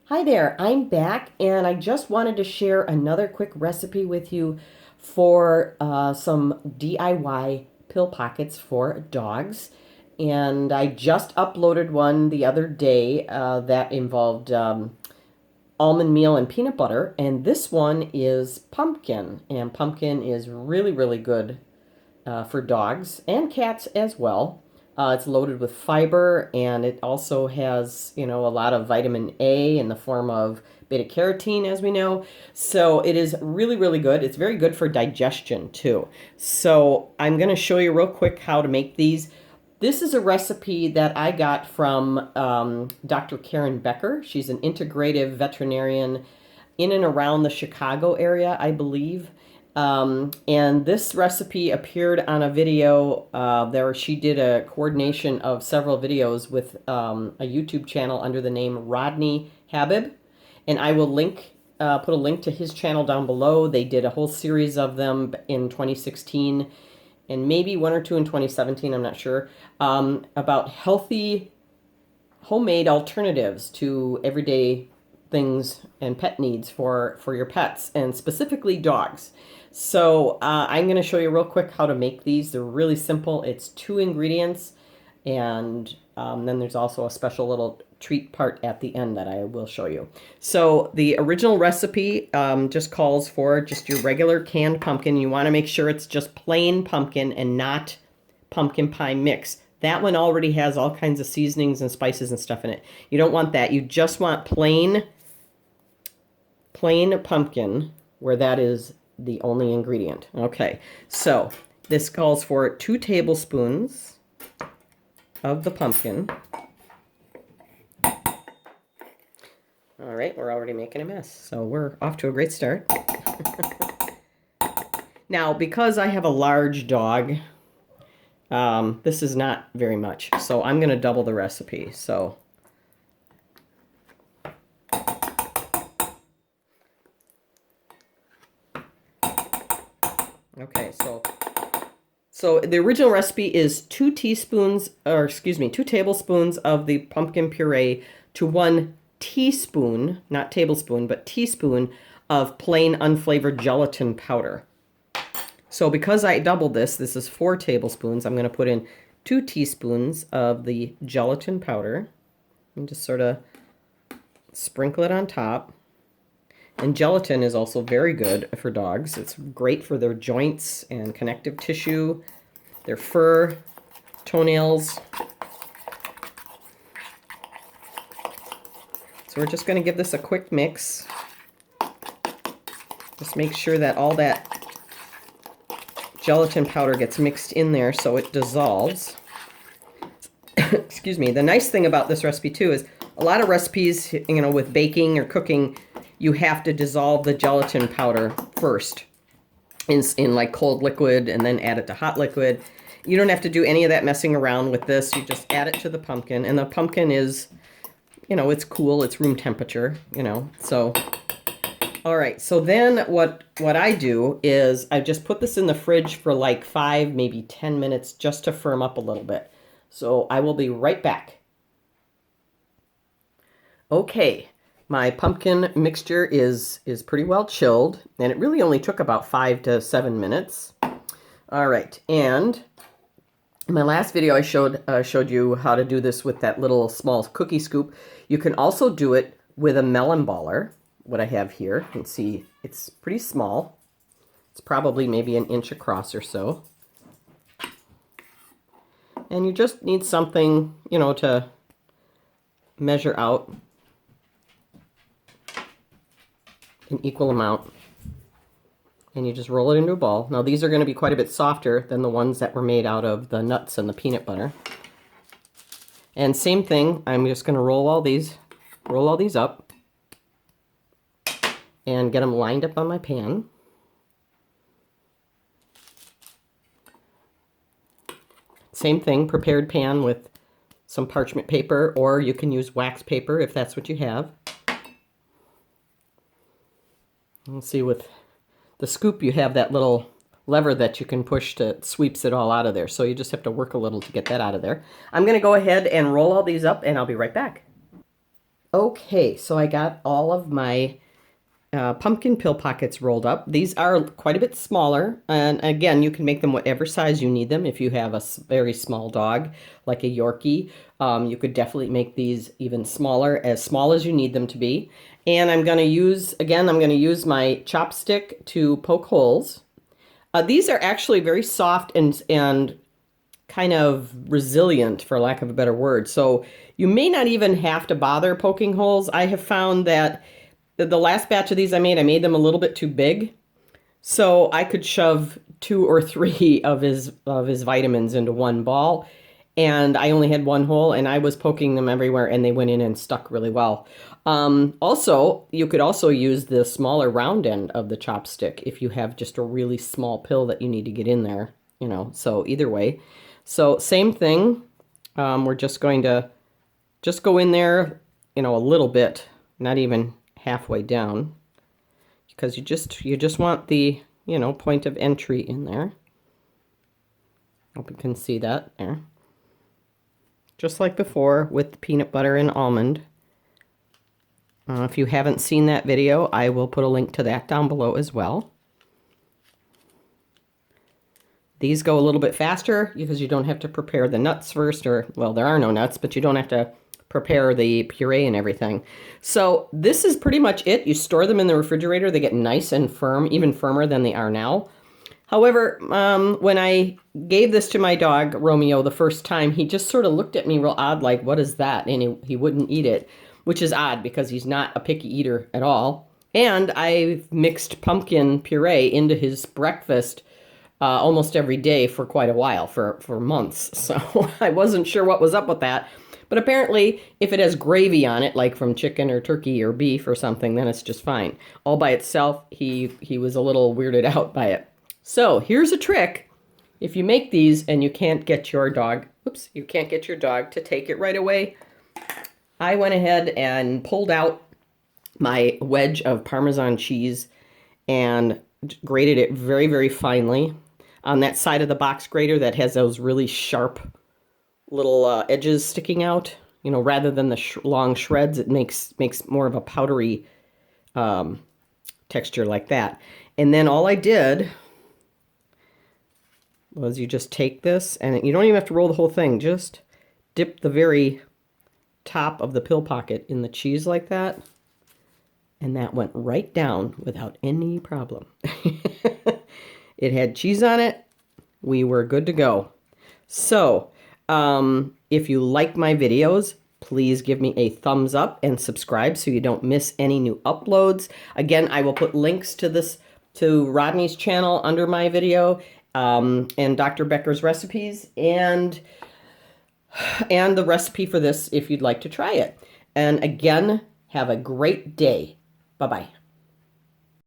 Hi there, I'm back and I just wanted to share another quick recipe with you for some DIY pill pockets for dogs. And I just uploaded one the other day that involved almond meal and peanut butter. And this one is pumpkin. And pumpkin is really, really good for dogs and cats as well. It's loaded with fiber and it also has, a lot of vitamin A in the form of beta carotene, as we know. So it is really, really good. It's very good for digestion too. So I'm going to show you real quick how to make these. This is a recipe that I got from Dr. Karen Becker. She's an integrative veterinarian in and around the Chicago area, I believe. And this recipe appeared on a video there. She did a coordination of several videos with a YouTube channel under the name Rodney Habib. And I will put a link to his channel down below. They did a whole series of them in 2016 and maybe one or two in 2017, I'm not sure, about healthy homemade alternatives to everyday things and pet needs for your pets, and specifically dogs. So I'm going to show you real quick how to make these. They're really simple. It's 2 ingredients, and then there's also a special little treat part at the end that I will show you. So the original recipe just calls for just your regular canned pumpkin. You want to make sure it's just plain pumpkin and not pumpkin pie mix. That one already has all kinds of seasonings and spices and stuff in it. You don't want that. You just want plain pumpkin, where that is the only ingredient. Okay, so this calls for 2 tablespoons of the pumpkin. All right, we're already making a mess, so we're off to a great start. Now, because I have a large dog, this is not very much, so I'm going to double the recipe. So okay, so the original recipe is 2 tablespoons of the pumpkin puree to 1 teaspoon, not tablespoon, but teaspoon of plain unflavored gelatin powder. So because I doubled this is 4 tablespoons, I'm going to put in 2 teaspoons of the gelatin powder and just sort of sprinkle it on top. And gelatin is also very good for dogs. It's great for their joints and connective tissue, their fur, toenails. So we're just going to give this a quick mix. Just make sure that all that gelatin powder gets mixed in there so it dissolves. Excuse me. The nice thing about this recipe too is a lot of recipes, with baking or cooking, you have to dissolve the gelatin powder first in like cold liquid and then add it to hot liquid. You don't have to do any of that messing around with this. You just add it to the pumpkin, and the pumpkin is, it's cool, it's room temperature, so. All right, so then what I do is I just put this in the fridge for like 5, maybe 10 minutes just to firm up a little bit. So I will be right back. Okay. My pumpkin mixture is pretty well chilled, and it really only took about 5 to 7 minutes. All right, and in my last video I showed you how to do this with that little small cookie scoop. You can also do it with a melon baller, what I have here. You can see it's pretty small. It's probably maybe 1 inch across or so. And you just need something, to measure out an equal amount, and you just roll it into a ball. Now these are going to be quite a bit softer than the ones that were made out of the nuts and the peanut butter. And same thing, I'm just going to roll all these up and get them lined up on my pan. Same thing, prepared pan with some parchment paper, or you can use wax paper if that's what you have. Let's see, with the scoop you have that little lever that you can push that sweeps it all out of there. So you just have to work a little to get that out of there. I'm going to go ahead and roll all these up, and I'll be right back. Okay, so I got all of my pumpkin pill pockets rolled up. These are quite a bit smaller, and again, you can make them whatever size you need them. If you have a very small dog, like a Yorkie, you could definitely make these even smaller, as small as you need them to be. And I'm going to use, again, I'm going to use my chopstick to poke holes. These are actually very soft and kind of resilient, for lack of a better word. So you may not even have to bother poking holes. I have found that the last batch of these I made them a little bit too big. So I could shove 2 or 3 of his vitamins into one ball. And I only had one hole, and I was poking them everywhere, and they went in and stuck really well. Also, you could also use the smaller round end of the chopstick if you have just a really small pill that you need to get in there, you know, so either way. So same thing, we're just going to just go in there, you know, a little bit, not even halfway down, because you just want the, you know, point of entry in there. Hope you can see that there. Just like before with the peanut butter and almond. If you haven't seen that video, I will put a link to that down below as well. These go a little bit faster because you don't have to prepare the nuts first, or, well, there are no nuts, but you don't have to prepare the puree and everything. So this is pretty much it. You store them in the refrigerator. They get nice and firm, even firmer than they are now. However, when I gave this to my dog, Romeo, the first time, he just sort of looked at me real odd, like, what is that? And he wouldn't eat it, which is odd because he's not a picky eater at all. And I've mixed pumpkin puree into his breakfast almost every day for quite a while, for months. So I wasn't sure what was up with that. But apparently, if it has gravy on it, like from chicken or turkey or beef or something, then it's just fine. All by itself, he was a little weirded out by it. So here's a trick. If you make these and you can't get your dog, you can't get your dog to take it right away, I went ahead and pulled out my wedge of Parmesan cheese and grated it very, very finely on that side of the box grater that has those really sharp little edges sticking out. You know, rather than the long shreds, it makes more of a powdery texture like that. And then all I did was you just take this, and you don't even have to roll the whole thing. Just dip the very top of the pill pocket in the cheese like that, and that went right down without any problem. It had cheese on it. We were good to go. So, if you like my videos, please give me a thumbs up and subscribe so you don't miss any new uploads. Again, I will put links to Rodney's channel under my video, and Dr. Becker's recipes, and the recipe for this if you'd like to try it. And again, have a great day. Bye-bye.